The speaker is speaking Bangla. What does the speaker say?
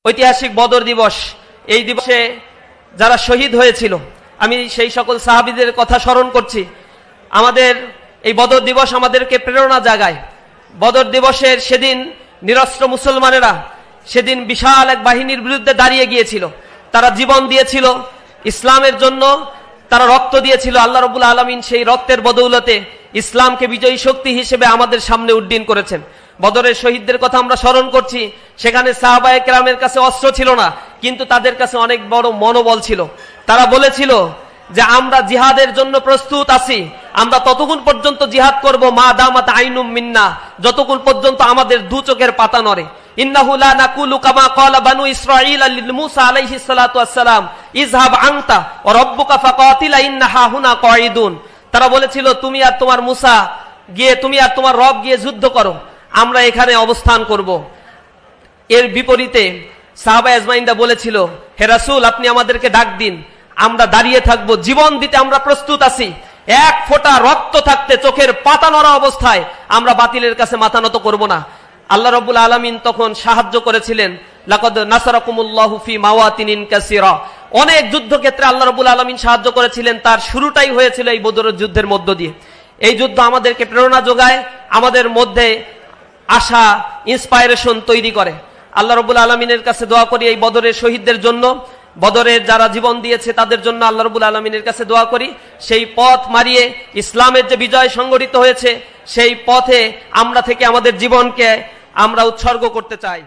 ঐতিহাসিক বদর দিবস। এই দিবসে যারা শহীদ হয়েছিল, আমি সেই সকল সাহাবীদের কথা স্মরণ করছি। আমাদের এই বদর দিবস আমাদেরকে প্রেরণা জাগায়। বদর দিবসের সেদিন নিরস্ত্র মুসলমানেরা সেদিন বিশাল এক বাহিনীর বিরুদ্ধে দাঁড়িয়ে গিয়েছিল। তারা জীবন দিয়েছিল ইসলামের জন্য, তারা রক্ত দিয়েছিল। আল্লাহ রাব্বুল আলামিন সেই রক্তের বদৌলতে ইসলামকে বিজয়ী শক্তি হিসেবে আমাদের সামনে উড্ডীন করেছেন। বদরের শহীদদের কথা আমরা স্মরণ করছি। সেখানে সাহাবায়ে কেরামের কাছে অস্ত্র ছিল না, কিন্তু তাদের কাছে অনেক বড় মনোবল ছিল। তারা বলেছিল যে আমরা জিহাদের জন্য প্রস্তুত আছি, আমরা ততক্ষণ পর্যন্ত জিহাদ করব মা দামাত আইনুম মিন্না, যতক্ষণ পর্যন্ত আমাদের দু চোখের পাতা নড়ে। ইন্নাহু লা নাকুলু কামা ক্বালা বানু ইসরাঈল লিল মূসা আলাইহিস সালাতু ওয়াস সালাম ইযহাব আনতা ওয়া রাব্বুকা ফাকাতিলা ইন্নাহা হুনা কাঈদুন। তারা বলেছিল তুমি আর তোমার মূসা গিয়ে, তুমি আর তোমার রব গিয়ে যুদ্ধ করো, আমরা এখানে অবস্থান করব। এর বিপরীতে সাহাবা আজমাইনরা বলেছিল, হে রাসূল আপনি আমাদেরকে ডাক দিন, আমরা দাঁড়িয়ে থাকবো, জীবন দিতে আমরা প্রস্তুত আছি। এক ফোঁটা রক্ত থাকতে, চোখের পাতা নড়া অবস্থায় আমরা বাতিলের কাছে মাথা নত করব না। আল্লাহ রাব্বুল আলামিন তখন সাহায্য করেছিলেন। লাকাদ নাসারাকুমুল্লাহু ফি মাওয়াতিনিন কাসীরা, অনেক যুদ্ধক্ষেত্রে আল্লাহ রাব্বুল আলামিন সাহায্য করেছিলেন। তার শুরুটাই হয়েছিল এই বদরের যুদ্ধের মধ্য দিয়ে। এই যুদ্ধ আমাদেরকে প্রেরণা যোগায়, আমাদের মধ্যে আশা, ইন্সপাইরেশন তৈরি করে। আল্লাহ রাব্বুল আলামিনের কাছে দোয়া করি এই বদরের শহীদদের জন্য, বদরের যারা জীবন দিয়েছে তাদের জন্য আল্লাহ রাব্বুল আলামিনের কাছে দোয়া করি। সেই পথ মারিয়ে ইসলামের যে বিজয় সংগঠিত হয়েছে, সেই পথে আমরা থেকে আমাদের জীবনকে আমরা উৎসর্গ করতে চাই।